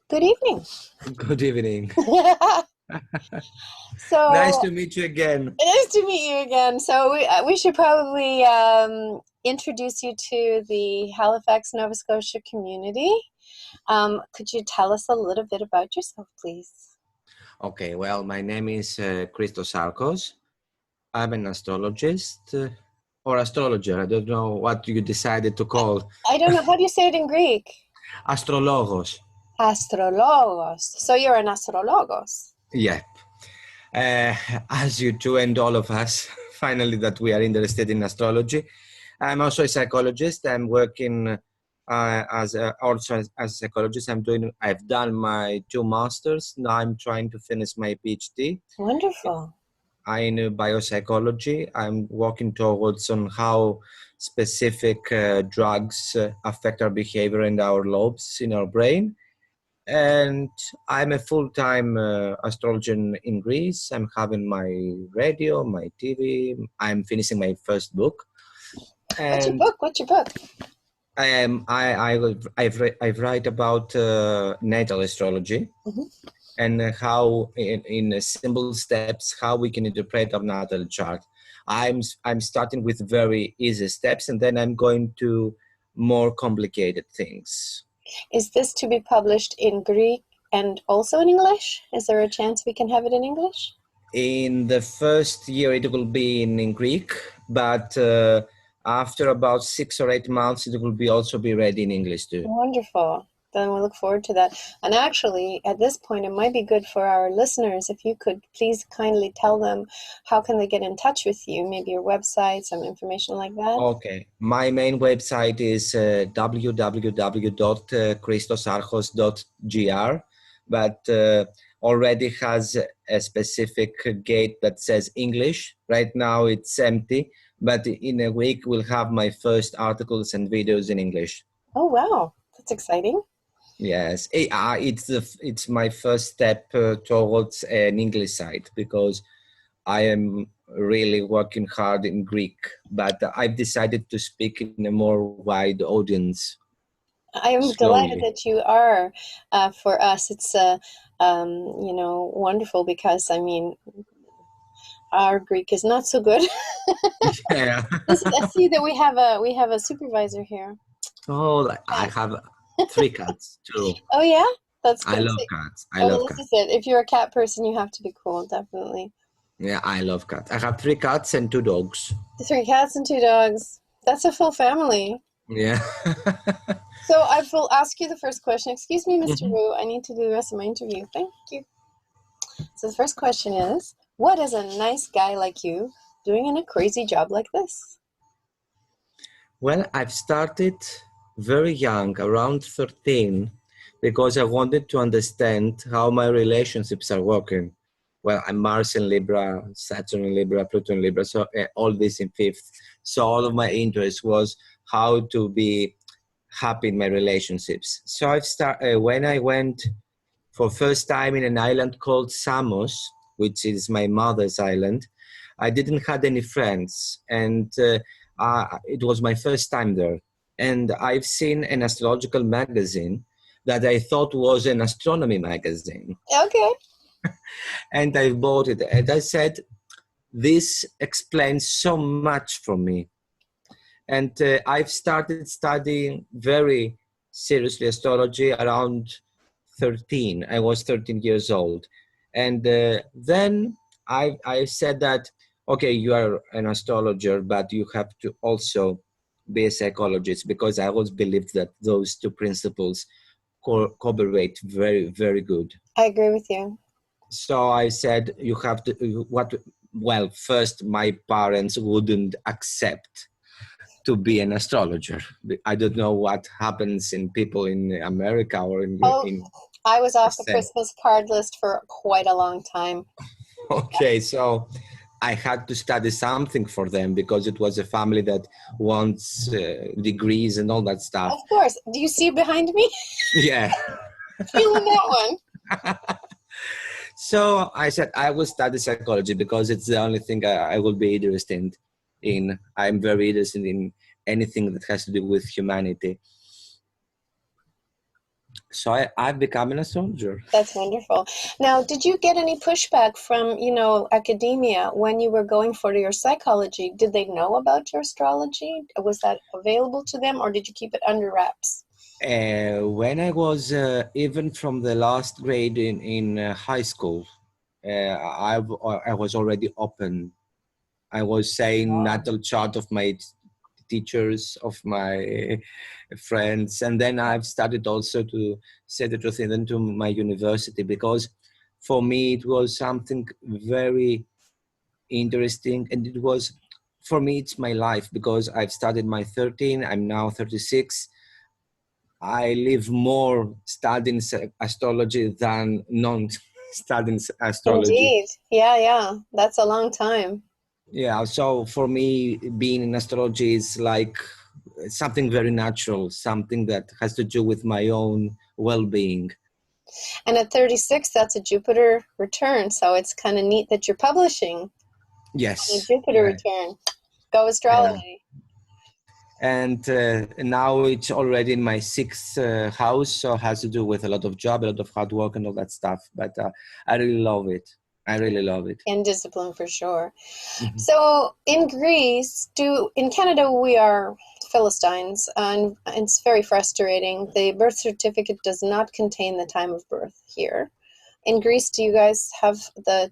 Good evening. Good evening. So Nice to meet you again. nice to meet you again. So we should probably introduce you to the Halifax, Nova Scotia community. Could you tell us a little bit about yourself, please? Okay, well, my name is Christos Sarkos. I'm an astrologist or astrologer. I don't know what you decided to call. I don't know. How do you say it in Greek? Astrologos. Astrologos. So you're an astrologos. Yeah. As you two and all of us, finally, that we are interested in astrology. I'm also a psychologist. I'm working also as a psychologist. I've done my 2 masters. Now I'm trying to finish my PhD. Wonderful. In biopsychology. I'm working towards on how specific drugs affect our behavior and our lobes in our brain. And I'm a full-time astrologer in Greece. I'm having my radio, my TV. I'm finishing my first book. And What's your book? I write about natal astrology. Mm-hmm. And how in simple steps, how we can interpret our natal chart. I'm starting with very easy steps, and then I'm going to more complicated things. Is this to be published in Greek and also in English? Is there a chance we can have it in English? In the first year, it will be in Greek, but after about 6 or 8 months, it will also be ready in English too. Wonderful. Then we look forward to that. And actually, at this point, it might be good for our listeners if you could please kindly tell them how can they get in touch with you, maybe your website, some information like that. Okay. My main website is www.christosarchos.gr, but already has a specific gate that says English. Right now it's empty, but in a week we'll have my first articles and videos in English. Oh, wow. That's exciting. Yes, it's my first step towards an English site, because I am really working hard in Greek, but I've decided to speak in a more wide audience. I am delighted that you are. For us, it's wonderful, because I mean, our Greek is not so good. Yeah. I see that we have a supervisor here. Oh, I have 3 cats too. Oh yeah, that's good. I love cats. I love cats. This is it. If you're a cat person, you have to be cool, definitely. Yeah, I love cats. I have 3 cats and 2 dogs. 3 cats and 2 dogs. That's a full family. Yeah. So I will ask you the first question. Excuse me, Mr. Mm-hmm. Wu. I need to do the rest of my interview. Thank you. So the first question is, what is a nice guy like you doing in a crazy job like this? Well, I've started very young, around 13, because I wanted to understand how my relationships are working. Well, I'm Mars in Libra, Saturn in Libra, Pluto in Libra, so all this in 5th. So all of my interest was how to be happy in my relationships. So I've started when I went for first time in an island called Samos, which is my mother's island. I didn't have any friends, and it was my first time there. And I've seen an astrological magazine that I thought was an astronomy magazine. Okay. And I bought it. And I said, this explains so much for me. And I've started studying very seriously astrology around 13. I was 13 years old. And then I said that, okay, you are an astrologer, but you have to also be a psychologist, because I always believed that those 2 principles cooperate very, very good. I agree with you. So I said, you have to, well, first, my parents wouldn't accept to be an astrologer. I don't know what happens in people in America or in... I was off the Christmas card list for quite a long time. Okay, so I had to study something for them, because it was a family that wants degrees and all that stuff. Of course. Do you see behind me? Yeah. Feeling that one. So I said I will study psychology, because it's the only thing I will be interested in. I'm very interested in anything that has to do with humanity. So I've become an astrologer. That's wonderful. Now, did you get any pushback from, academia when you were going for your psychology? Did they know about your astrology? Was that available to them, or did you keep it under wraps? When I was even from the last grade in high school, I was already open. I was saying Wow. natal chart of my teachers, of my friends, and then I've started also to say the truth even to my university, because for me it was something very interesting, and it was, for me it's my life, because I've started my 13, I'm now 36. I live more studying astrology than non studying astrology. Indeed. Yeah, yeah. That's a long time. Yeah, so for me, being in astrology is like something very natural, something that has to do with my own well-being. And at 36, that's a Jupiter return. So it's kind of neat that you're publishing on a Yes, Jupiter yeah, return. Go yeah. astrology. And now it's already in my sixth house, so it has to do with a lot of job, a lot of hard work, and all that stuff. But I really love it. I really love it. And discipline for sure. Mhm. So in Greece, in Canada we are Philistines, and it's very frustrating. The birth certificate does not contain the time of birth here. In Greece, do you guys have the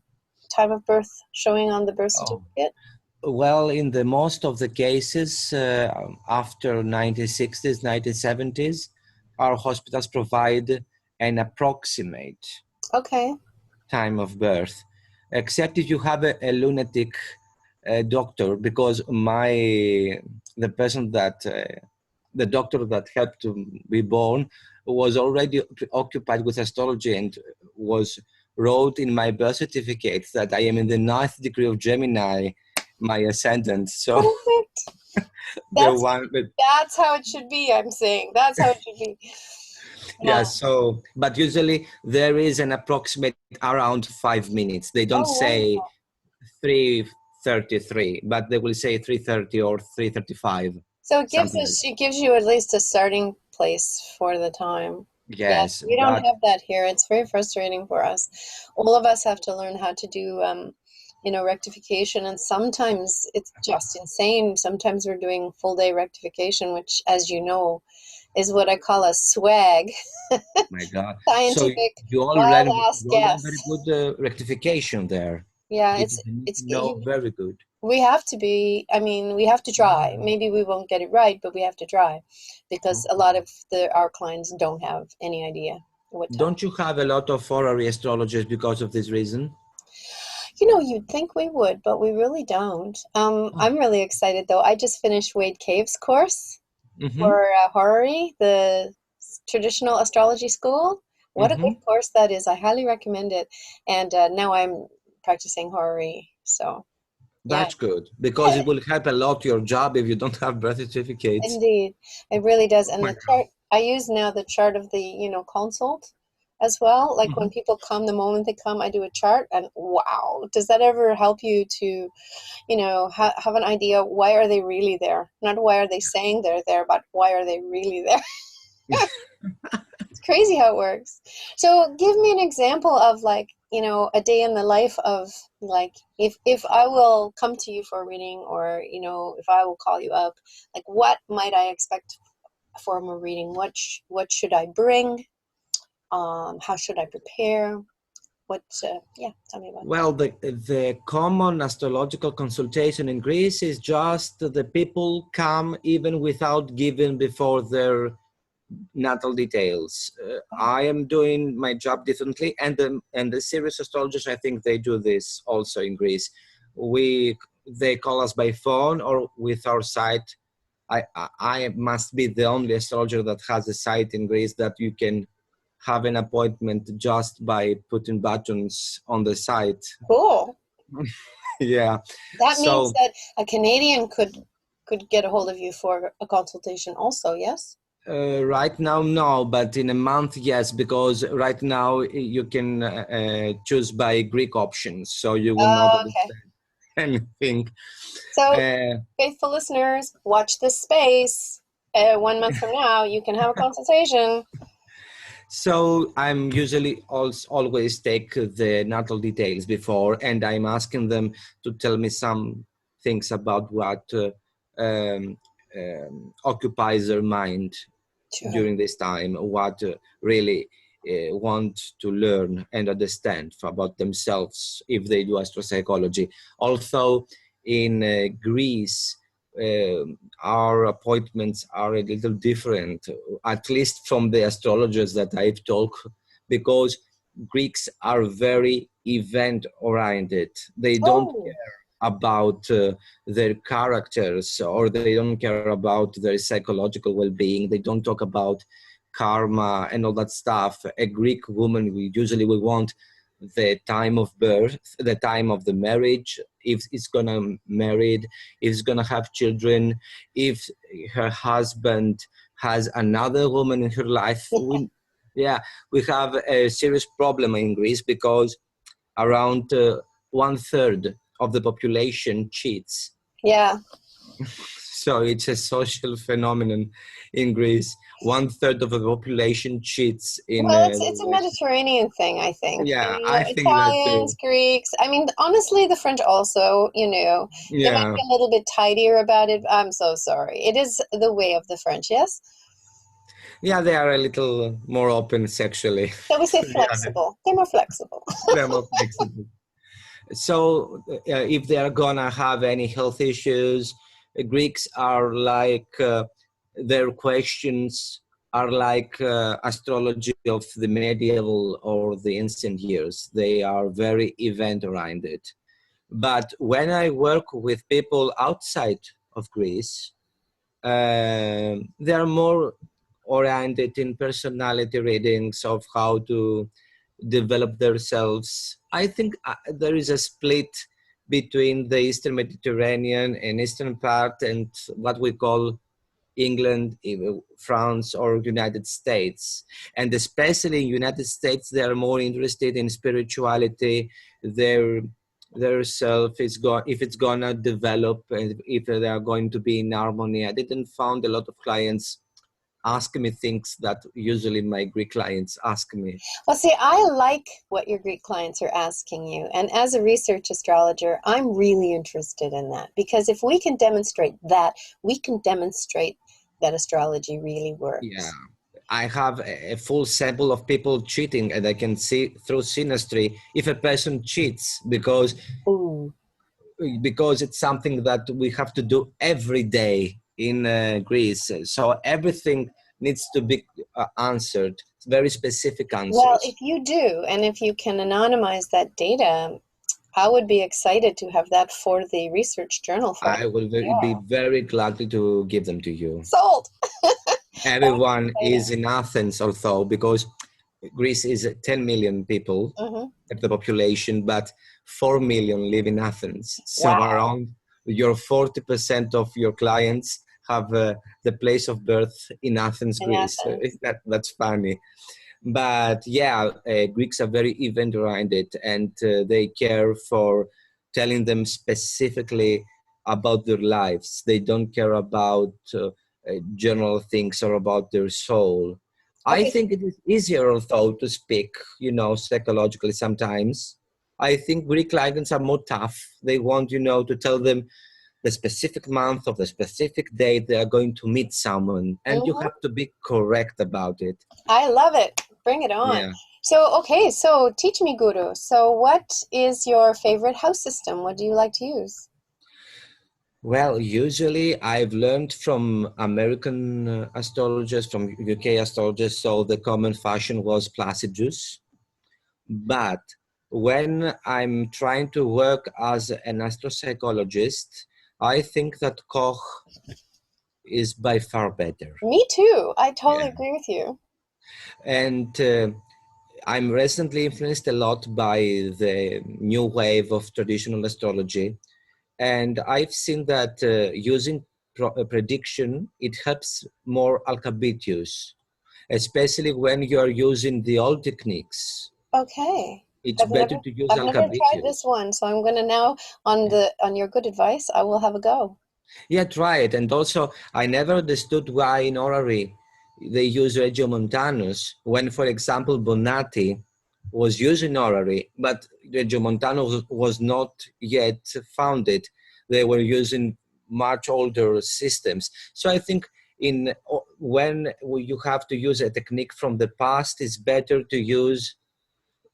time of birth showing on the birth Oh. certificate? Well, in the most of the cases, after 1960s, 1970s, our hospitals provide an approximate Okay. time of birth, except if you have a lunatic doctor, because the person that the doctor that helped to be born was already occupied with astrology and was wrote in my birth certificate that I am in the ninth degree of Gemini, my ascendant. So Perfect. the That's one that, that's how it should be, I'm saying. That's how it should be. yeah, Yeah. so but usually there is an approximate around 5 minutes. They don't Oh, say wonderful. 3:33, but they will say 3:30 or 3:35, So it gives something like us it gives you at least a starting place for the time. that. Yeah, Yes, we don't but have that here. It's very frustrating for us. All of us have to learn how to do rectification, and sometimes it's just insane. Sometimes we're doing full day rectification, which, as you know, is what I call a swag, my God. So scientific you all wild ran ass you all ran very guess. good rectification there. Yeah, It it's is a need it's to know very good. we have to be, I mean, we have to try. Maybe we won't get it right, but we have to try, because a lot Okay. of our clients don't have any idea what time. Don't you have a lot of horary astrologers because of this reason? You'd think we would, but we really don't. Oh. I'm really excited though. I just finished Wade Cave's course Mm-hmm. for Horary, the traditional astrology school. What a Mm-hmm. good course that is. I highly recommend it. And now I'm practicing Horary. So, yeah. That's good, because it will help a lot your job if you don't have birth certificates. Indeed, it really does. Oh And my the God. chart, I use now the chart of the, consult as well. Like Mm-hmm. when people come, the moment they come, I do a chart, and wow, does that ever help you to, have an idea, why are they really there? Not why are they saying they're there, but why are they really there? It's crazy how it works. So give me an example of, like, a day in the life of, like, if I will come to you for a reading, or, if I will call you up, like, what might I expect from a reading? What should I bring? How should I prepare? Yeah, tell me about that. Well, the common astrological consultation in Greece is just the people come even without giving before their natal details. I am doing my job differently, and the serious astrologers, I think they do this also in Greece. They call us by phone or with our site. I must be the only astrologer that has a site in Greece that you can have an appointment just by putting buttons on the site. Cool. Yeah. That means So that a Canadian could get a hold of you for a consultation also, yes? right now, no, but in a month, yes, because right now you can choose by Greek options, so you will not Okay. understand anything. So, Uh, faithful listeners, watch this space. 1 month from now, you can have a consultation. So I'm usually always take the natal details before, and I'm asking them to tell me some things about what um, occupies their mind Sure. during this time, what really want to learn and understand about themselves if they do astropsychology. Also, in Greece, our appointments are a little different, at least from the astrologers that I've talked, because Greeks are very event oriented. They don't Oh, about their characters, or they don't care about their psychological well-being. They don't talk about karma and all that stuff. A Greek woman, we want the time of birth, the time of the marriage, if it's gonna married, if it's gonna have children, if her husband has another woman in her life. Yeah, we have a serious problem in Greece because around 1/3 of the population cheats. yeah. So it's a social phenomenon in Greece. 1/3 of the population cheats in Well, the it's a relation. Mediterranean thing, I think. Yeah, You I know, think that Italians, too. Greeks. I mean, honestly, the French also, you know, they might Yeah, be a little bit tidier about it. I'm so sorry. It is the way of the French, yes? yeah, they are a little more open sexually. Shall we say The other, flexible? They're more flexible. they're more flexible. So if they are gonna have any health issues, Greeks are like their questions are like astrology of the medieval or the ancient years. They are very event oriented. But when I work with people outside of Greece, they are more oriented in personality readings of how to develop themselves. I think there is a split between the Eastern Mediterranean and Eastern part and what we call England, France, or United States. And especially in United States, they are more interested in spirituality, their their self is going, if it's gonna develop and if they are going to be in harmony. I didn't found a lot of clients ask me things that usually my Greek clients ask me. Well, see, I like what your Greek clients are asking you. And as a research astrologer, I'm really interested in that because if we can demonstrate that, we can demonstrate that astrology really Yeah, works. I have a full sample of people cheating, and I can see through synastry if a person cheats Ooh. because it's something that we have to do every day in Greece. So everything needs to be answered, very specific Well, answers. if you do, and if you can anonymize that data, I would be excited to have that for the research journal for I will be yeah. very glad to give them to you. Sold. That would Everyone be is exciting. in Athens, although, because Greece is 10 million people Hmm. of the population, but 4 million live in Athens. So Wow. around your 40% of your clients have the place of birth in Athens, In Greece. Athens. That's funny. But yeah, Greeks are very event oriented, and they care for telling them specifically about their lives. They don't care about general things or about their soul. I Okay. think it is easier, although, to speak, psychologically sometimes. I think Greek clients are more tough. They want, to tell them the specific month of the specific date they are going to meet someone, and you Hmm. have to be correct about it. I love it. Bring it on. Yeah. So, okay, so teach me, Guru. So, what is your favorite house system? What do you like to use? Well, usually I've learned from American astrologers, from UK astrologers, so the common fashion was Placidus. But when I'm trying to work as an astropsychologist, I think that Koch is by far better. Me too. I totally Yeah. agree with you. And I'm recently influenced a lot by the new wave of traditional astrology. And I've seen that using prediction, it helps more alphabetius, especially when you're using the old techniques. Okay. It's I've better never to use I've never tried alphabetius. this one, so I'm gonna now on your good advice, I will have a go. Yeah, try it. And also, I never understood why in orrery they use Regiomontanus when, for example, Bonatti was using orrery, but Regiomontanus was not yet founded. They were using much older systems. So I think when you have to use a technique from the past, it's better to use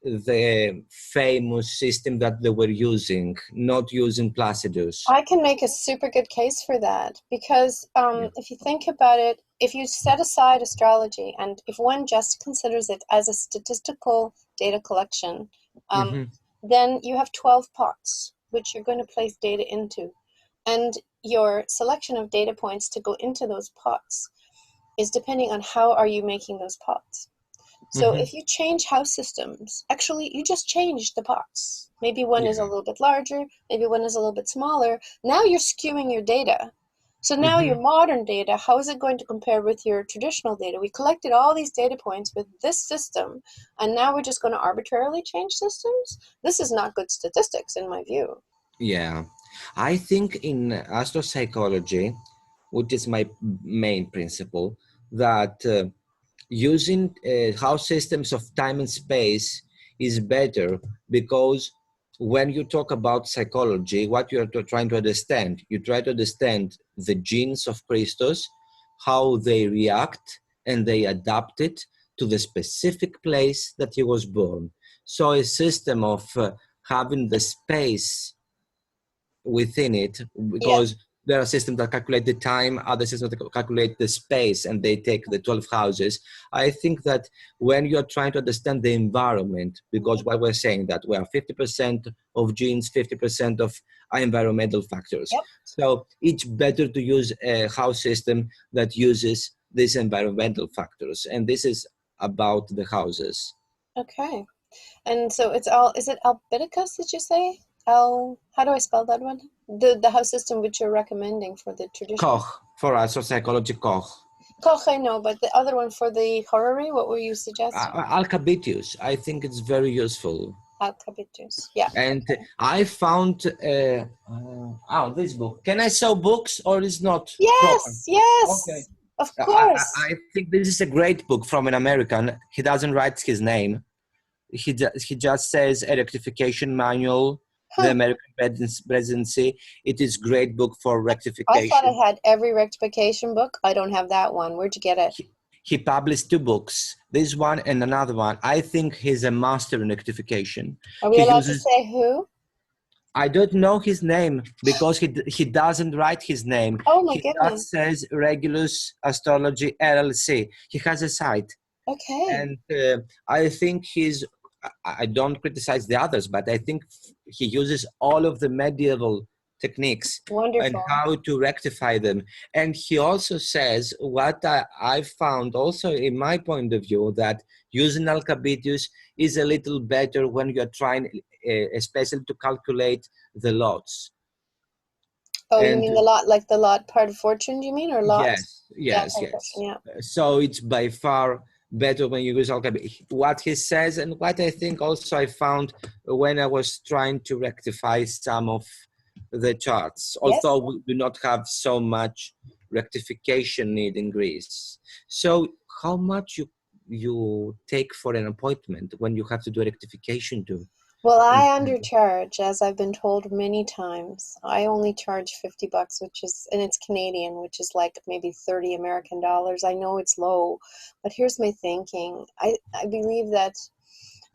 the famous system that they were using, not using Placidus. I can make a super good case for that because Yeah. if you think about it, if you set aside astrology and if one just considers it as a statistical data collection, um, Mm-hmm. then you have 12 pots which you're going to place data into. And your selection of data points to go into those pots is depending on how are you making those pots. So Mm-hmm. if you change house systems, actually you just change the pots. Maybe one is a Yeah. little bit larger, maybe one is a little bit smaller. Now you're skewing your data. So now Mm-hmm. your modern data, how is it going to compare with your traditional data? We collected all these data points with this system, and now we're just going to arbitrarily change systems? This is not good statistics in my view. Yeah. I think in astropsychology, which is my main principle, that using house systems of time and space is better because when you talk about psychology, what you are trying to understand, you try to understand the genes of Christos, how they react and they adapt it to the specific place that he was born. So a system of having the space within it, Yeah. because there are systems that calculate the time, other systems that calculate the space, and they take the 12 houses. I think that when you're trying to understand the environment, because what we're saying that we are 50% of genes, 50% of environmental factors. Yep. So it's better to use a house system that uses these environmental factors. And this is about the houses. Okay. And so it's all, is it Albiticus, did you say? How do I spell that one? The house system which you're recommending for the traditional. Koch, for us, or psychology Koch. Koch, I know, but the other one for the horary, what were you suggesting? Alcabitius, I think it's very useful. Alcabitus. Yeah. And I found this book. Can I sell books or is not proper? Yes, Okay. yes, of I course. think this is a great book from an American. He doesn't write his name. He just says a rectification manual, the Huh. American presidency. It is great book for I thought I rectification. had every rectification book. I don't have that one. Where'd you get it? He published two books, this one and another one. I think he's a master in rectification. Are we He allowed to uses, say who? I don't know his name because he doesn't write his name. Oh my He just goodness. says Regulus Astrology LLC. He has a site, Okay. and I think I don't criticize the others, but I think he uses all of the medieval techniques and Wonderful. how to rectify them. And he also says what I found also in my point of view, that using Alcabitius is a little better when you're trying, especially to calculate the lots. Oh, you And mean the lot, like the lot part of fortune, do you mean, or lot? yes, Yeah, yes, part of fortune, yes. yeah. So it's by far better when you use alchemy. What he says, and what I think also I found when I was trying to rectify some of the charts, Yes. although we do not have so much rectification need in Greece. So how much you take for an appointment when you have to do a rectification to? Well, In, I undercharge, as I've been told many times. I only charge $50, which is, and it's Canadian, which is like maybe 30 American dollars. I know it's low, but here's my thinking. I believe that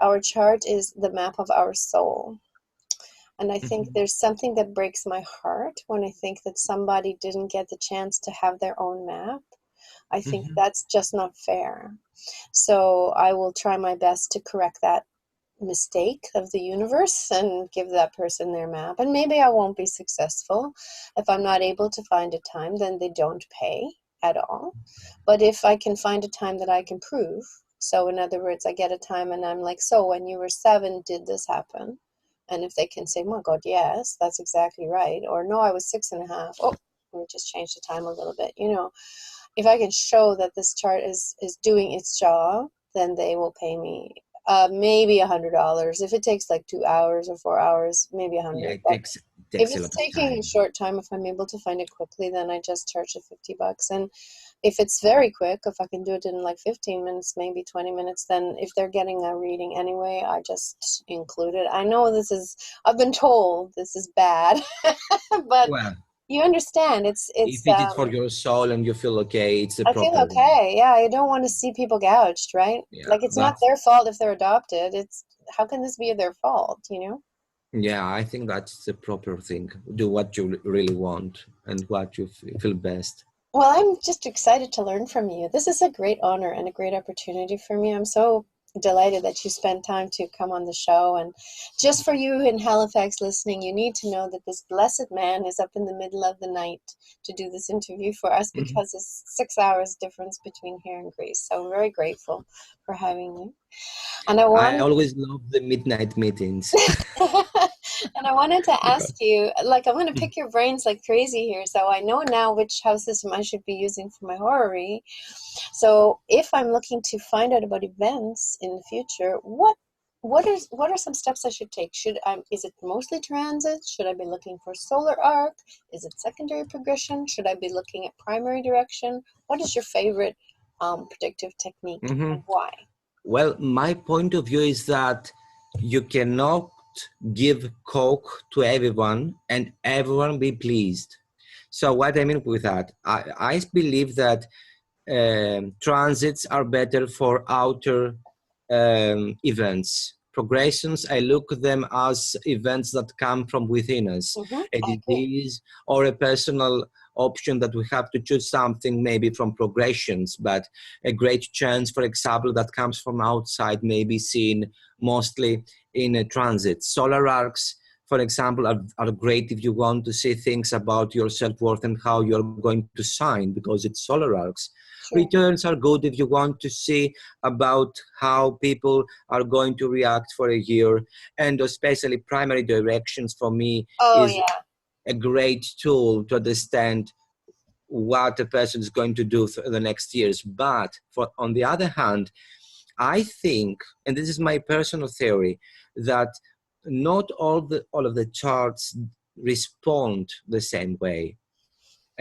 our chart is the map of our soul. And I think Mhm, there's something that breaks my heart when I think that somebody didn't get the chance to have their own map. I think mhm. that's just not fair. So I will try my best to correct that mistake of the universe and give that person their map. And maybe I won't be successful. If I'm not able to find a time, then they don't pay at all. But if I can find a time that I can prove, so in other words, I get a time and I'm like, so when you were 7, did this happen? And if they can say, oh my God, yes, that's exactly right. Or no, I was 6.5. Oh, let me just change the time a little bit. If I can show that this chart is doing its job, then they will pay me maybe $100. If it takes like 2 hours or 4 hours, maybe a Yeah, hundred. it But if takes a it's lot of taking a time. short time, if I'm able to find it quickly, then I just charge the $50. And if it's very quick, if I can do it in like 15 minutes, maybe 20 minutes, then if they're getting a reading anyway, I just include it. I know I've been told this is bad, but Well, you understand, if it is for your soul and you feel okay, it's the I feel proper one. okay. Yeah, I don't want to see people gouged, right? Yeah, Like, it's not that's their fault if they're adopted. It's, how can this be their fault, you know? yeah. I think that's the proper thing. Do what you really want and what you feel best. Well, I'm just excited to learn from you. This is a great honor and a great opportunity for me. I'm so delighted that you spent time to come on the show. And just for you in Halifax listening, you need to know that this blessed man is up in the middle of the night to do this interview for us, Mhm. because it's 6 hours difference between here and Greece. So I'm very grateful for having you. And I I want always love the midnight meetings. and I wanted to ask Because you, like, I'm going to pick your brains like crazy here. So I know now which house system I should be using for my horary. So if I'm looking to find out about events in the future, what are some steps I should take? Is it mostly transit? Should I be looking for solar arc? Is it secondary progression? Should I be looking at primary direction? What is your favorite predictive technique, and Mhm. why? Well, my point of view is that you cannot give Coke to everyone and everyone be pleased. So what I mean with that, I believe that transits are better for outer events. Progressions, I look at them as events that come from within us, a I agree. disease or a personal option that we have to choose something maybe from progressions, but a great chance, for example, that comes from outside may be seen mostly in a transit. Solar arcs, for example, are great if you want to see things about your self-worth and how you're going to sign, because it's solar arcs. Sure. Returns are good if you want to see about how people are going to react for a year. And especially primary directions for me Oh is yeah. a great tool to understand what a person is going to do for the next years. But on the other hand, I think, and this is my personal theory, that not all of the charts respond the same way.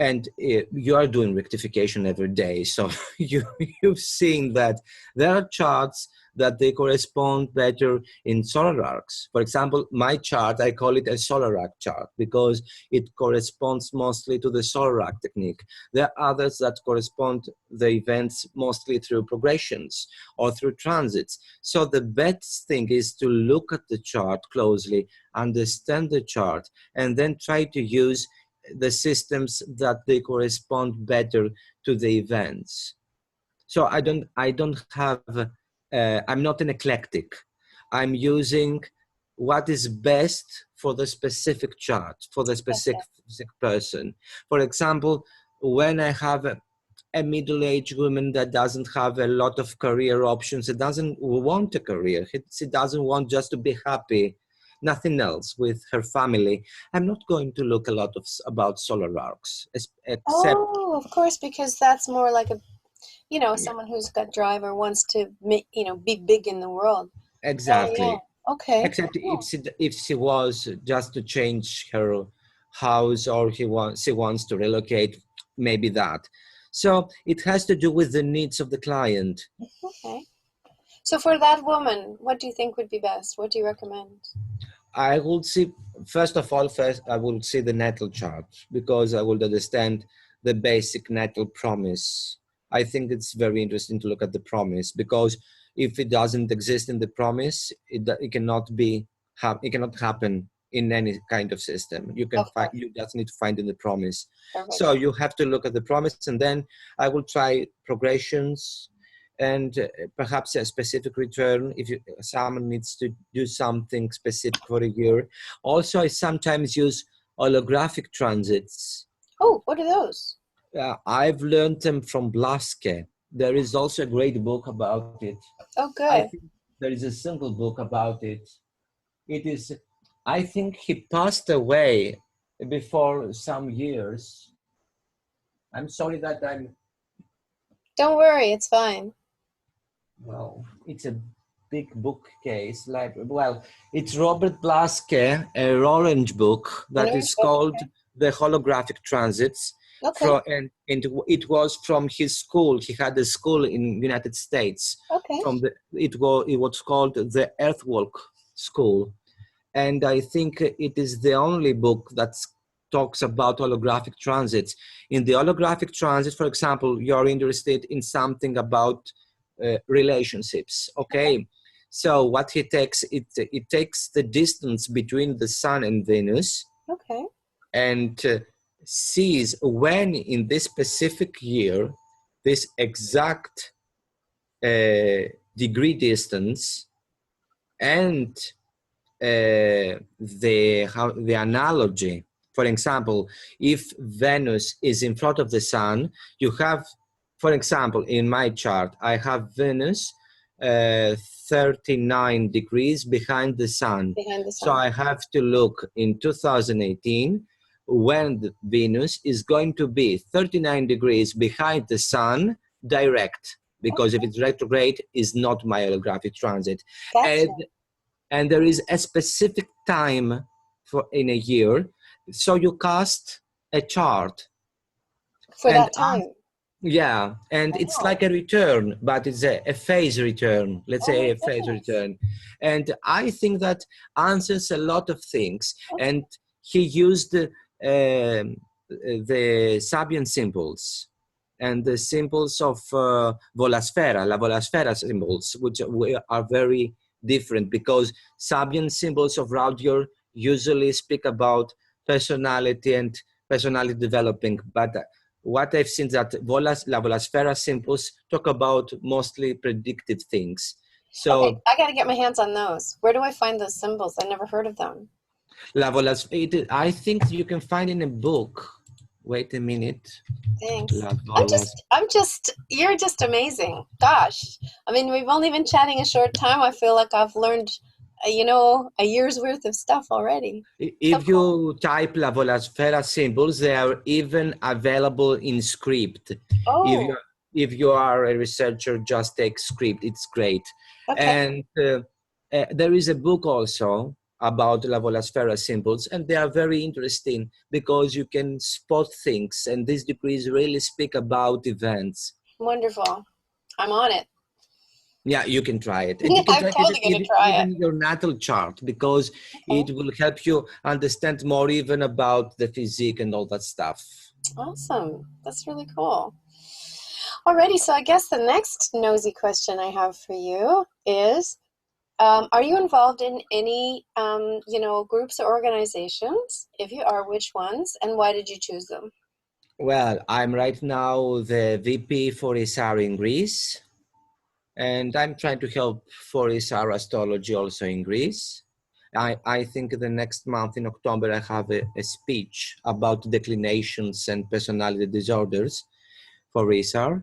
And you are doing rectification every day, so you've seen that there are charts that they correspond better in solar arcs. For example, my chart, I call it a solar arc chart because it corresponds mostly to the solar arc technique. There are others that correspond the events mostly through progressions or through transits. So the best thing is to look at the chart closely, understand the chart, and then try to use the systems that they correspond better to the events. So I don't have, I'm not an eclectic. I'm using what is best for the specific chart, for the Okay. specific person. For example, when I have a middle-aged woman that doesn't have a lot of career options, it doesn't want a career, she doesn't want just to be happy, nothing else with her family, I'm not going to look a lot about solar arcs, except Oh, of course, because that's more like someone who's got drive or wants to be big in the world. Yeah, yeah. exactly, Okay. except Cool. if she was just to change her house or she wants to relocate, maybe that. So it has to do with the needs of the client. Okay. So for that woman, what do you think would be best? What do you recommend? I will see, first of all, first I will see the natal chart because I will understand the basic natal promise. I think it's very interesting to look at the promise because if it doesn't exist in the promise, it cannot be, it cannot happen in any kind of system. You can Of find, course. you just need to find in the promise. Perfect. So you have to look at the promise, and then I will try progressions and perhaps a specific return if someone needs to do something specific for a year. Also, I sometimes use holographic transits. Oh, what are those? I've learned them from Blaske. There is also a great book about it. Oh, I good. think there is a single book about it. It is, I think he passed away before some years. I'm sorry that I'm, Don't worry, it's fine. well, it's a big bookcase. Like, well, it's Robert Blaske, a orange book An that orange is book. called Okay. The Holographic Transits. Okay. And it was from his school. He had a school in United States. Okay. It was called the Earthwalk School, and I think it is the only book that talks about holographic transits. In the holographic transit, for example, you're interested in something about relationships. Okay, so what he takes, it takes the distance between the Sun and Venus, Okay. and sees when in this specific year this exact degree distance and the analogy. For example, if Venus is in front of the Sun, you have, for example, in my chart, I have Venus 39 degrees behind the Sun. Behind the So Sun. I have to look in 2018 when the Venus is going to be 39 degrees behind the Sun direct, because if it's retrograde, is not my holographic transit. Gotcha. And there is a specific time for in a year, so you cast a chart For and that time. yeah, and it's Wow. like a return, but it's a phase return, let's Oh say my a phase goodness. return. And I think that answers a lot of things. Okay. And he used the Sabian symbols and the symbols of Volasfera, La Volasfera symbols, which are very different, because Sabian symbols of Raudior usually speak about personality and personality developing, but what I've seen that La Volasfera symbols talk about mostly predictive things. So Okay, I got to get my hands on those. Where do I find those symbols? I never heard of them. I think you can find in a book. Wait a minute. Thanks. La Volas. You're just amazing. Gosh. I mean, we've only been chatting a short time. I feel like I've learned, a year's worth of stuff already. If So cool. you type La Volasfera symbols, they are even available in script. Oh, If you are a researcher, just take script. It's great. okay. And there is a book also about La Volasfera symbols, and they are very interesting because you can spot things, and these degrees really speak about events. Wonderful. I'm on it. Yeah, you can try it. And you can I'm try it totally going to try it. even your natal chart, because Okay. it will help you understand more even about the physique and all that stuff. Awesome. That's really cool. Alrighty, so I guess the next nosy question I have for you is, are you involved in any, groups or organizations? If you are, which ones, and why did you choose them? Well, I'm right now the VP for ISAR in Greece, and I'm trying to help for ISAR Astrology also in Greece. I think the next month in October, I have a speech about declinations and personality disorders for ISAR.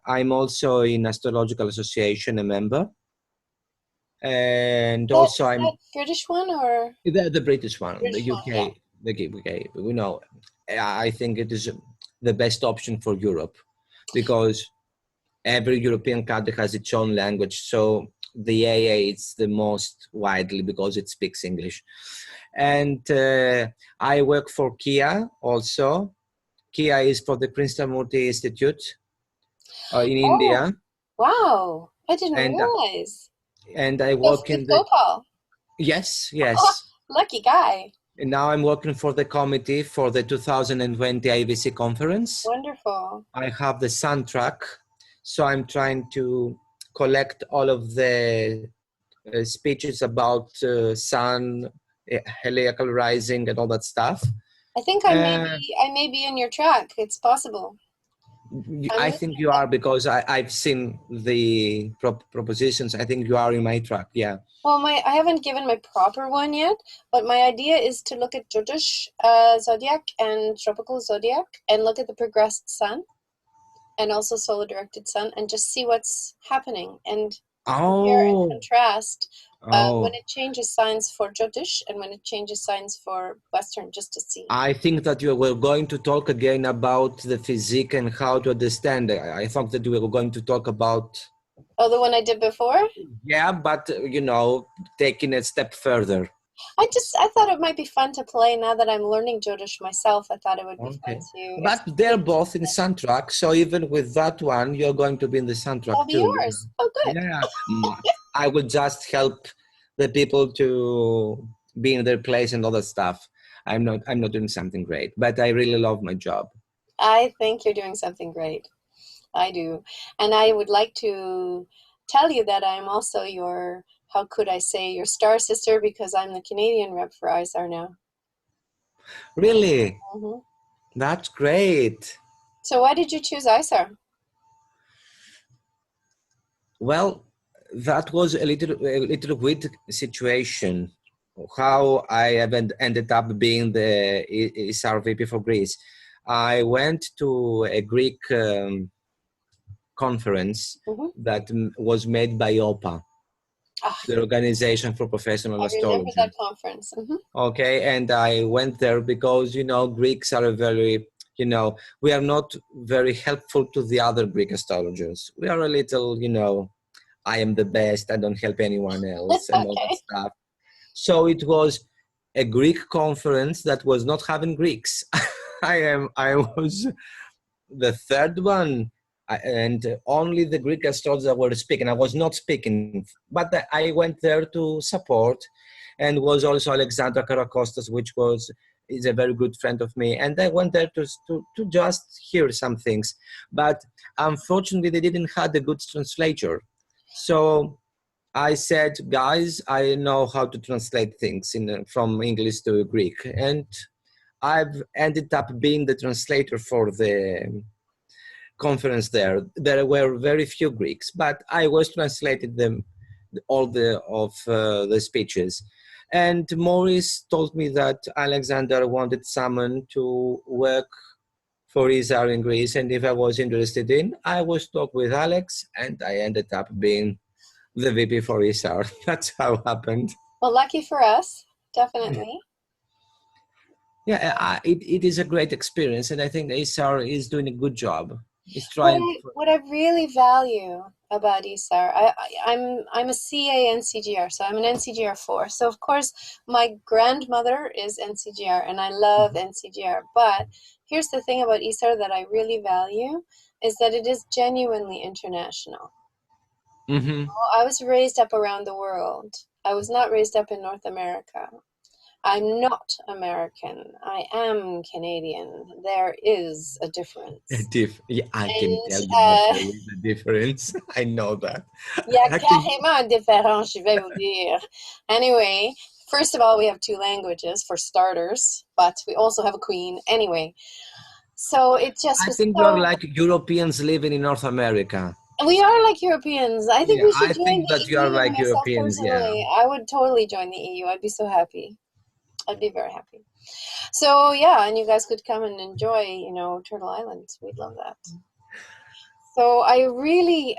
I'm also in Astrological Association, a member. And also Is that British one or the British one, the British one? Yeah. UK, the UK. We know, I think it is the best option for Europe, because every European country has its own language. So the AA is the most widely because it speaks English. And I work for Kia also. Kia is for the Krishnamurti Institute in Oh, India. wow. I didn't And realize. I So work in with the, Gopal. yes. Lucky guy. And now I'm working for the committee for the 2020 IVC conference. Wonderful. I have the Sun track, so I'm trying to collect all of the speeches about Sun, heliacal rising, and all that stuff. I think Uh, I may be in your track. It's possible. I'm I looking think at you that. are, because I've seen the propositions. I think you are in my track, yeah. Well, I haven't given my proper one yet, but my idea is to look at Jyotish zodiac and tropical zodiac and look at the progressed sun and also solar directed sun and just see what's happening and compare and Oh, contrast when oh. it changes signs for Jyotish and when it changes signs for Western, just to see. I think that you were going to talk again about the physique and how to understand. I thought that we were going to talk about, Oh, the one I did before? yeah, but taking a step further. I thought it might be fun to play now that I'm learning Jyotish myself. I thought it would be fun Okay. to But they're explain. both in soundtrack, so even with that one, you're going to be in the I'll soundtrack be too. yours. Oh, good. Yeah. I would just help the people to be in their place and all that stuff. I'm not doing something great, but I really love my job. I think you're doing something great. I do. And I would like to tell you that I'm also your, how could I say, your star sister because I'm the Canadian rep for ISAR now. Really? Hmm. That's great. So why did you choose ISAR? Well, that was a little weird situation. How I haven't ended up being the ESR VP for Greece. I went to a Greek conference Hmm. that was made by OPA, Ah, the Organization for Professional I remember Astrology. that conference. Hmm. Okay, and I went there because Greeks are very we are not very helpful to the other Greek astrologers. We are a little I am the best, I don't help anyone else and all that Okay. stuff. So it was a Greek conference that was not having Greeks. I was the third one, and only the Greek astrologers were speaking. I was not speaking, but I went there to support, and was also Alexandra Karakostas, which is a very good friend of me, and I went there to just hear some things. But unfortunately, they didn't have a good translator, so I said, guys, I know how to translate things from English to Greek, and I've ended up being the translator for the conference there. There were very few Greeks, but I was translated them all the speeches. And Maurice told me that Alexander wanted someone to work for ISAR in Greece, and if I was interested in, I was talk with Alex, and I ended up being the VP for ISAR. That's how it happened. Well, lucky for us, definitely. Yeah, it is a great experience, and I think ISAR is doing a good job. It's What trying. what I really value about ESAR, I'm a CA NCGR, so I'm an NCGR 4. So of course my grandmother is NCGR, and I love NCGR. But here's the thing about ESAR that I really value is that it is genuinely international. Mm-hmm. I was raised up around the world. I was not raised up in North America. I'm not American. I am Canadian. There is a difference. Yeah, I can And tell you that there is a difference. I know that. il y a Actually, carrément un différence, je vais vous dire. Anyway, first of all, we have 2 languages for starters, but we also have a queen. Anyway, so it just I was think we are so. like Europeans living in North America. We are like Europeans. I think Yeah, we should I join think the that you are EU. like Myself Europeans. Yeah. personally, I would totally join the EU. I'd be so happy. I'd be very happy. So yeah, and you guys could come and enjoy, Turtle Island. We'd love that. So I really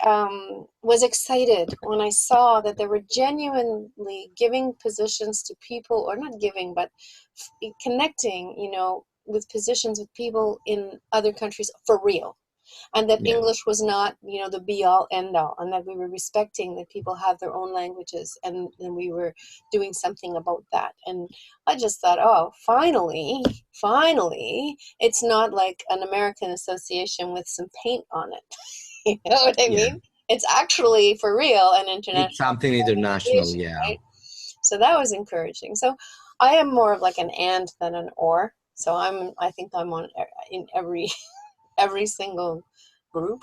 was excited when I saw that they were genuinely giving positions to people, or not giving, but connecting, with positions with people in other countries for real. And that Yeah. English was not, the be all end all, and that we were respecting that people have their own languages, and we were doing something about that. And I just thought, oh, finally, it's not like an American association with some paint on it. You know what I Yeah. mean? It's actually for real an It's international something international. association, Yeah. right? So that was encouraging. So I am more of like an and than an or. So I think I'm on in every single group.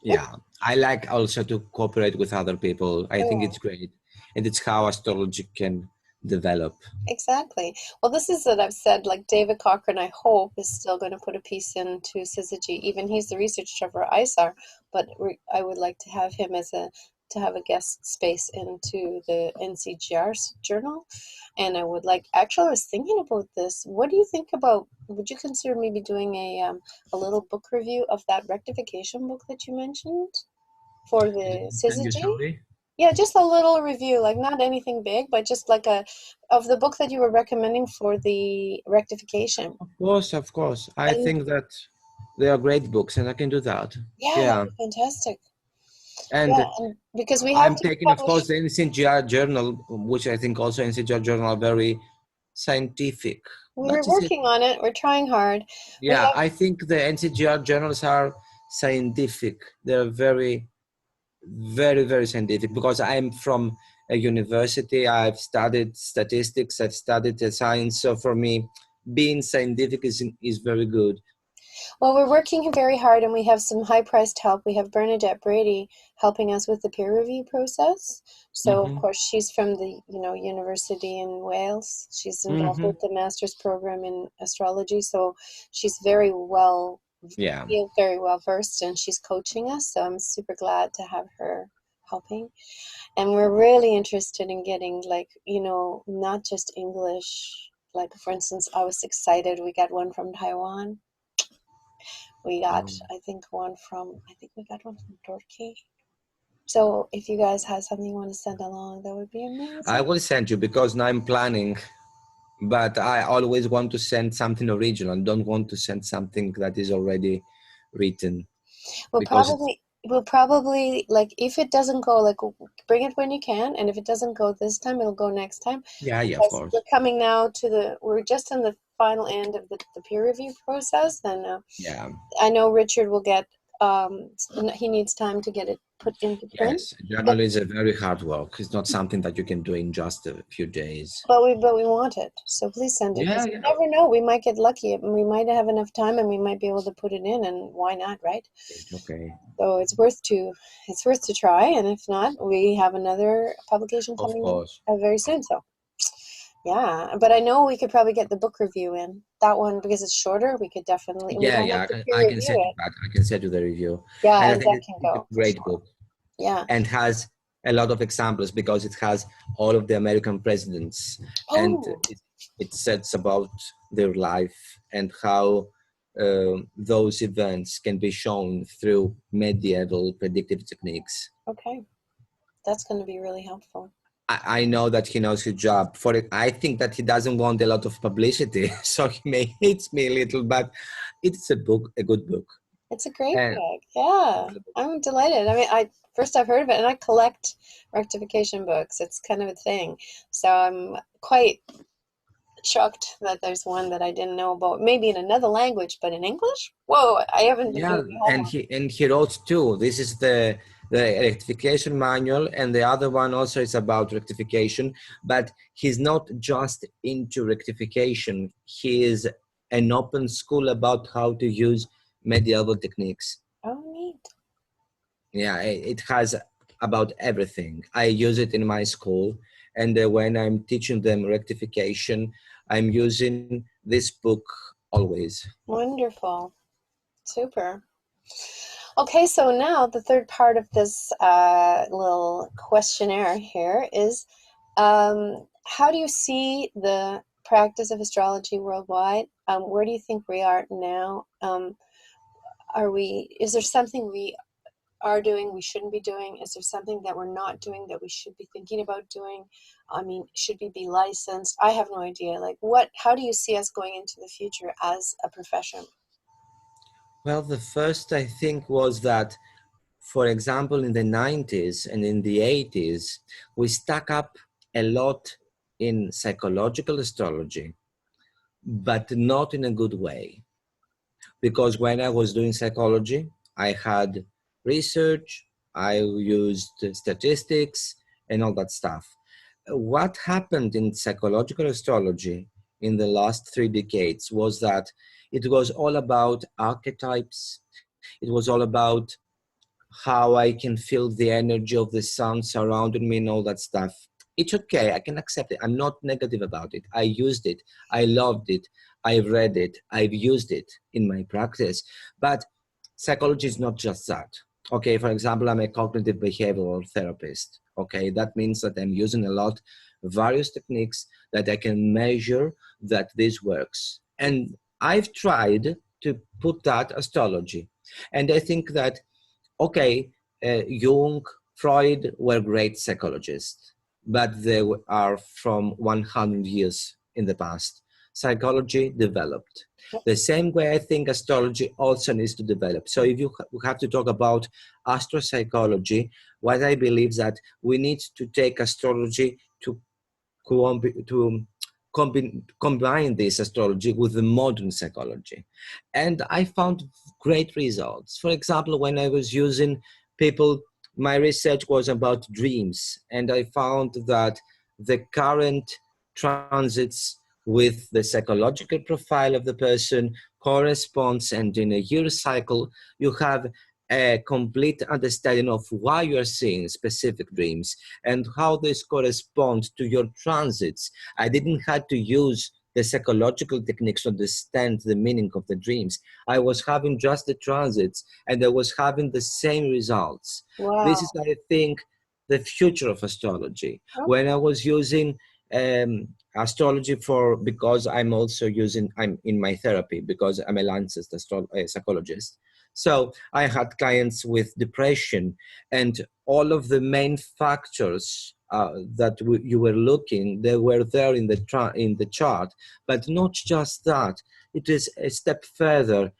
Yeah. I like also to cooperate with other people. I think Oh, it's great. And it's how astrology can develop. exactly. Well, this is what I've said. Like David Cochran, I hope is still going to put a piece into Syzygy. Even he's the researcher for ISAR, but I would like to have him to have a guest space into the NCGR's journal. And I would like. Actually, I was thinking about this. What do you think about? Would you consider maybe doing a little book review of that rectification book that you mentioned for the Can you Syzygy? sorry? Yeah, just a little review, like not anything big, but just like of the book that you were recommending for the rectification. Of course, of course. I And think that they are great books and I can do that. yeah, that'd Yeah. be fantastic. And Yeah, and because we have I'm to taking, of publish. course, the NCGR journal, which I think also NCGR journal are very scientific. We're That is it. working on it. We're trying hard. We Yeah, have. I think the NCGR journals are scientific. They're very, very, very scientific because I'm from a university. I've studied statistics. I've studied the science. So for me, being scientific is very good. Well, we're working very hard, and we have some high-priced help. We have Bernadette Brady helping us with the peer review process. So, of Mm-hmm. course, she's from the university in Wales. She's involved Mm-hmm. with the master's program in astrology, so she's very well, Yeah. very well versed, and she's coaching us. So I'm super glad to have her helping. And we're really interested in getting, like, not just English. Like, for instance, I was excited. We got one from Taiwan. We got, Um, I think we got one from Turkey. So if you guys have something you want to send along, that would be I amazing. will send you because now I'm planning, but I always want to send something original and don't want to send something that is already written We'll because it's, probably, we'll probably, like, if it doesn't go, like, bring it when you can, and if it doesn't go this time, it'll go next time. yeah, yeah, of Because course. we're coming now we're just in the final end of the peer review process, and Yeah. I know Richard will get, he needs time to get it put into print. Yes, But journalism is a very hard work. It's not something that you can do in just a few days. but we want it, so please send it Yeah, because you yeah. never know. We might get lucky, and we might have enough time, and we might be able to put it in. And why not, right? Okay. So it's worth to try. And if not, we have another publication Of coming course. out very Of soon. So yeah, but I know we could probably get the book review in that one because it's shorter. We could definitely. We Yeah, don't yeah. have to peer I can review send you it. that. I can send you the review. Yeah, And I and think that can it's a go for great sure. book Yeah. and has a lot of examples because it has all of the American presidents and Oh, it sets about their life and how those events can be shown through medieval predictive techniques. okay. That's going to be really helpful. I know that he knows his job. For it, I think that he doesn't want a lot of publicity, so he may hate me a little, but it's a good book. It's a great And book. Yeah, I'm delighted. I mean, I've heard of it, and I collect rectification books. It's kind of a thing. So I'm quite shocked that there's one that I didn't know about. Maybe in another language, but in English? Whoa, I haven't been yeah, doing my homework. and he wrote two. This is the rectification manual, and the other one also is about rectification. But he's not just into rectification. He is an open school about how to use medieval techniques. Oh, neat. Yeah, it has about everything. I use it in my school, and when I'm teaching them rectification, I'm using this book always. Wonderful. Super. Okay, so now the third part of this little questionnaire here is how do you see the practice of astrology worldwide? Where do you think we are now? Is there something we are doing we shouldn't be doing? Is there something that we're not doing that we should be thinking about doing? I mean, should we be licensed? I have no idea. Like, how do you see us going into the future as a profession? Well, the first I think was that, for example, in the 90s and in the 80s, we stuck up a lot in psychological astrology, but not in a good way. Because when I was doing psychology, I had research, I used statistics, and all that stuff. What happened in psychological astrology in the last 3 decades was that it was all about archetypes, it was all about how I can feel the energy of the sun surrounding me and all that stuff. It's okay. I can accept it. I'm not negative about it. I used it. I loved it. I've read it. I've used it in my practice. But psychology is not just that. Okay, for example, I'm a cognitive behavioral therapist. Okay, that means that I'm using a lot various techniques that I can measure that this works. And I've tried to put that astrology. And I think that okay, Jung, Freud were great psychologists, but they are from 100 years in the past. psychology developed. The same way I think astrology also needs to develop. So if you have to talk about astropsychology, what I believe is that we need to take astrology to combine this astrology with the modern psychology. And I found great results. For example, when I was using people, my research was about dreams, and I found that the current transits with the psychological profile of the person corresponds, and in a year cycle, you have a complete understanding of why you are seeing specific dreams and how this corresponds to your transits. I didn't have to use the psychological techniques to understand the meaning of the dreams. I was having just the transits and I was having the same results. Wow. This is, I think, the future of astrology. Oh. When I was using astrology because I'm in my therapy because I'm a licensed psychologist. So I had clients with depression, and all of the main factors that you were looking, they were there in the chart. But not just that, it is a step further.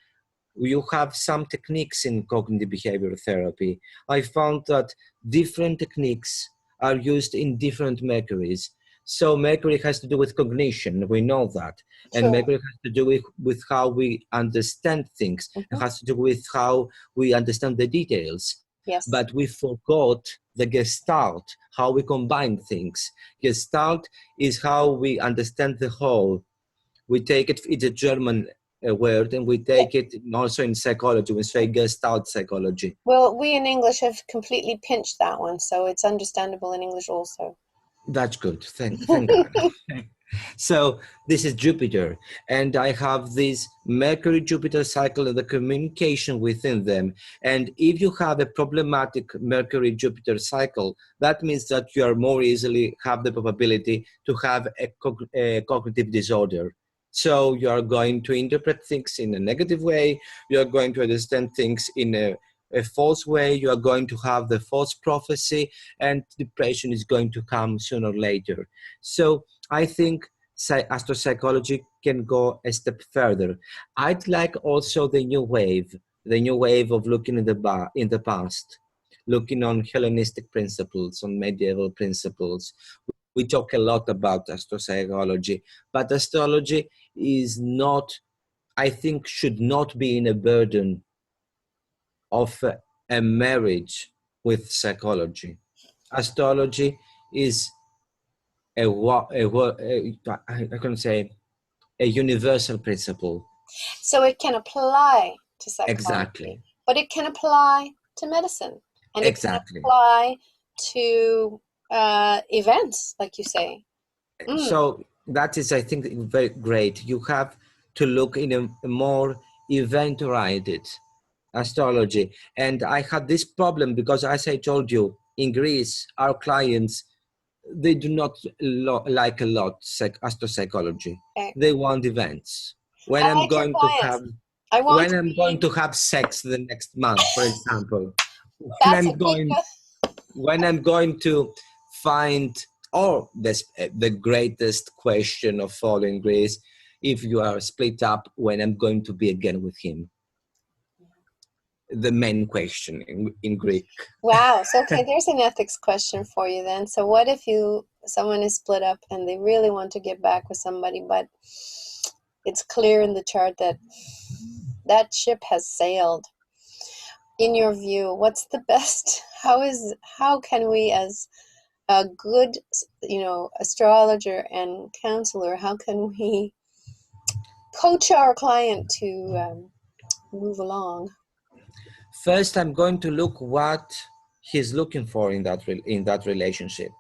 You have some techniques in cognitive behavioral therapy. I found that different techniques are used in different Mercuries. So Mercury has to do with cognition, we know that. And Mercury has to do with how we understand things. It has to do with how we understand the details. Yes. But we forgot the Gestalt, how we combine things. Gestalt is how we understand the whole. We take it, it's a German word, and we take it also in psychology. We say Gestalt psychology. Well, we in English have completely pinched that one, so it's understandable in English also. That's good. Thank God. So this is Jupiter, and I have this Mercury-Jupiter cycle and the communication within them. And if you have a problematic Mercury-Jupiter cycle, that means that you are more easily have the probability to have a cognitive disorder. So you are going to interpret things in a negative way. You are going to understand things in a false way. You are going to have the false prophecy, and depression is going to come sooner or later. So I think astropsychology can go a step further. I'd like also the new wave of looking in the past, looking on Hellenistic principles, on medieval principles. We talk a lot about astropsychology, but astrology is not, I think, should not be in a burden of a marriage with psychology. Astrology is I can say a universal principle. So it can apply to psychology, Exactly. But it can apply to medicine, and Exactly. It can apply to events, like you say. So that is, I think, very great. You have to look in a more event-oriented astrology. And I had this problem because, as I told you, in Greece, our clients, they do not like a lot astropsychology. Okay. They want events. When I'm going to have sex the next month, for example, when I'm going to find, or the greatest question of all in Greece, if you are split up, when I'm going to be again with him. The main question in Greek. Wow. So, okay, there's an ethics question for you then. So what if someone is split up and they really want to get back with somebody, but it's clear in the chart that that ship has sailed? In your view, what's the best? How can we, as a good, astrologer and counselor, how can we coach our client to move along? First, I'm going to look what he's looking for in that relationship.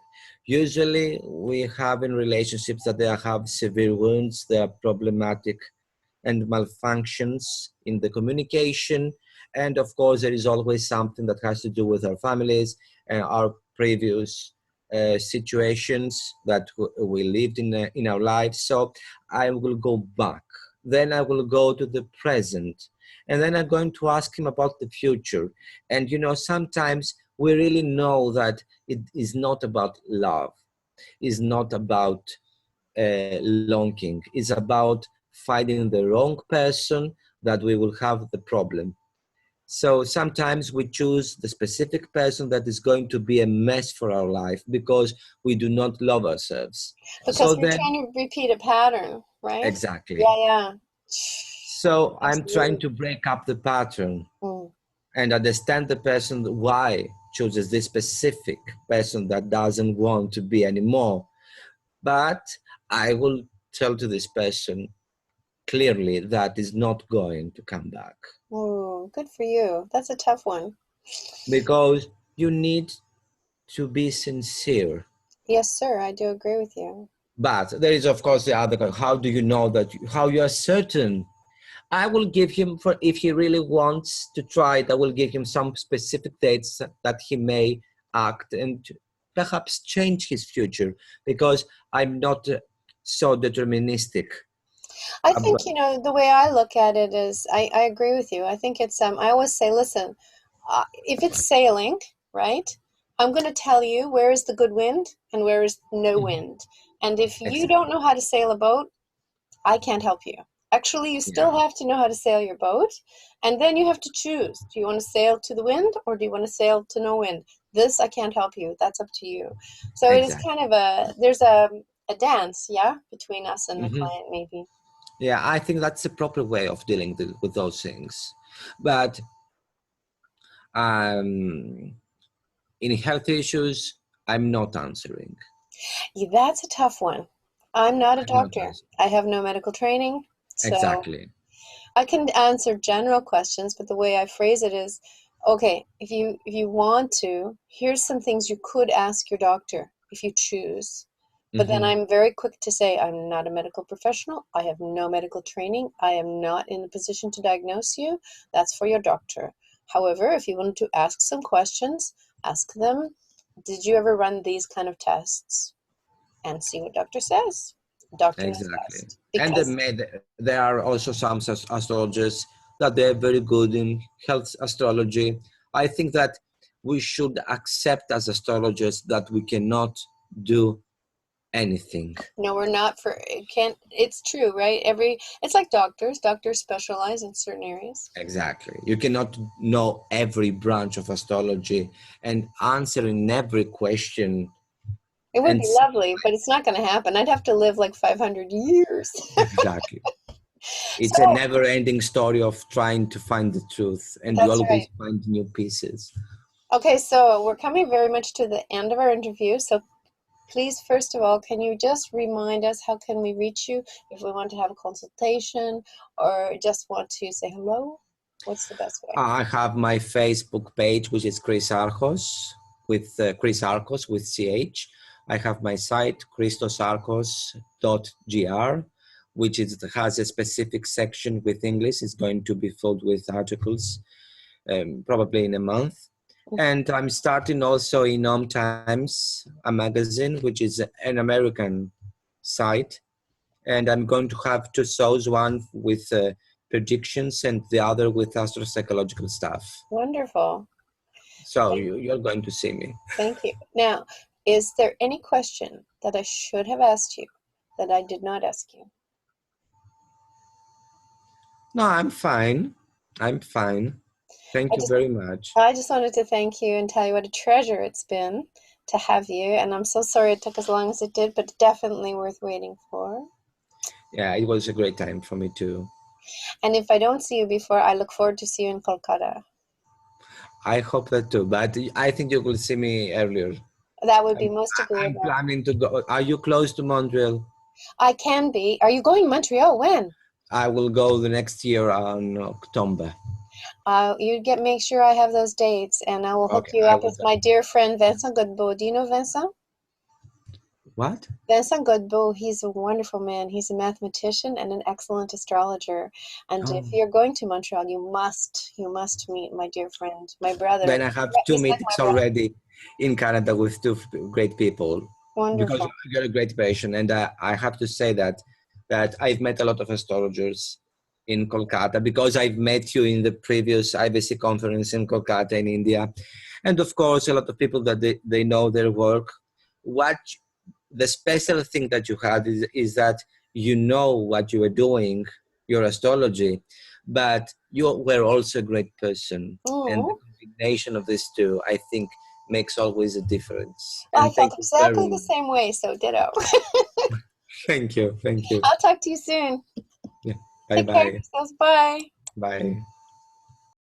Usually, we have in relationships that they have severe wounds, they are problematic and malfunctions in the communication. And of course, there is always something that has to do with our families and our previous situations that we lived in our lives. So I will go back. Then I will go to the present. And then I'm going to ask him about the future. And, sometimes we really know that it is not about love. It's not about longing. It's about finding the wrong person that we will have the problem. So sometimes we choose the specific person that is going to be a mess for our life because we do not love ourselves. Because So we're then, trying to repeat a pattern, right? exactly. Yeah, yeah. So I'm trying Absolutely. to break up the pattern Mm. and understand the person why chooses this specific person that doesn't want to be anymore. But I will tell to this person clearly that is not going to come back, Oh, good for you. That's a tough one. because you need to be sincere. Yes, sir. I do agree with you. But there is, of course, the other. How do you know that? How you are certain? I will give him, for if he really wants to try it, I will give him some specific dates that he may act and perhaps change his future, because I'm not so deterministic. I think, the way I look at it is I agree with you. I think it's, I always say, listen, if it's sailing, right, I'm going to tell you where is the good wind and where is no wind. And if you don't Exactly. know how to sail a boat, I can't help you. Actually, you Yeah. still have to know how to sail your boat, and then you have to choose. Do you want to sail to the wind or do you want to sail to no wind? This I can't help you. That's up to you. So it is Exactly. kind of there's a dance, yeah, between us and the Hmm. client, maybe. Yeah, I think that's the proper way of dealing with those things. But um, in health issues, I'm not answering. Yeah, that's a tough one. I'm not a I'm not doctor. answering. I have no medical training, so Exactly. I can answer general questions, but the way I phrase it is, okay, if you want to, here's some things you could ask your doctor if you choose. But then Hmm. I'm very quick to say I'm not a medical professional. I have no medical training. I am not in a position to diagnose you. That's for your doctor. However, if you want to ask some questions, ask them, did you ever run these kind of tests? And see what doctor says. Doctor knows Exactly. best. And Because there are also some astrologers that they're very good in health astrology. I think that we should accept as astrologers that we cannot do anything. no, we're not for it can't it's true, right? It's like doctors. Doctors specialize in certain areas. Exactly. You cannot know every branch of astrology and answering every question. It would And be lovely, but it's not going to happen. I'd have to live like 500 years. exactly. It's a So never ending story of trying to find the truth, and you that's always right. find new pieces. Okay, so we're coming very much to the end of our interview. So please, first of all, can you just remind us how can we reach you if we want to have a consultation or just want to say hello? What's the best way? I have my Facebook page, which is Chris Archos, with Chris Archos with CH. I have my site, christosarchos.gr, which has a specific section with English. It's going to be filled with articles, probably in a month. And I'm starting also in Home Times, a magazine, which is an American site. And I'm going to have two shows, one with predictions and the other with astropsychological stuff. Wonderful. So you're going to see me. Thank you. Now, is there any question that I should have asked you that I did not ask you? No, I'm fine. I'm fine. Thank I you just very much. I just wanted to thank you and tell you what a treasure it's been to have you. And I'm so sorry it took as long as it did, but definitely worth waiting for. Yeah, it was a great time for me too. And if I don't see you before, I look forward to see you in Kolkata. I hope that too, but I think you will see me earlier. That would be I'm, most I'm agreeable. planning to go. Are you close to Montreal? I can be. Are you going to Montreal? When? I will go the next year on October. You get make sure I have those dates, and I will hook Okay, you I up will with go. my dear friend Vincent Godbout. Do you know Vincent? What? Vincent Godbout, he's a wonderful man. He's a mathematician and an excellent astrologer. And if Oh. you're going to Montreal, you must meet my dear friend, my brother. Then I have two He's like my meetings brother. already in Canada with two great people, because Wonderful. you're a great patient. And I have to say that I've met a lot of astrologers in Kolkata, because I've met you in the previous IBC conference in Kolkata in India. And of course, a lot of people that they know their work. What the special thing that you had is that you know what you were doing, your astrology, but you were also a great person. And the Oh, combination of these two, I think, makes always a difference. I And felt thank you very exactly the much. same way, so ditto. Thank you. Thank you. I'll talk to you soon. Yeah. Bye Take care of bye. yourselves. Bye. Bye.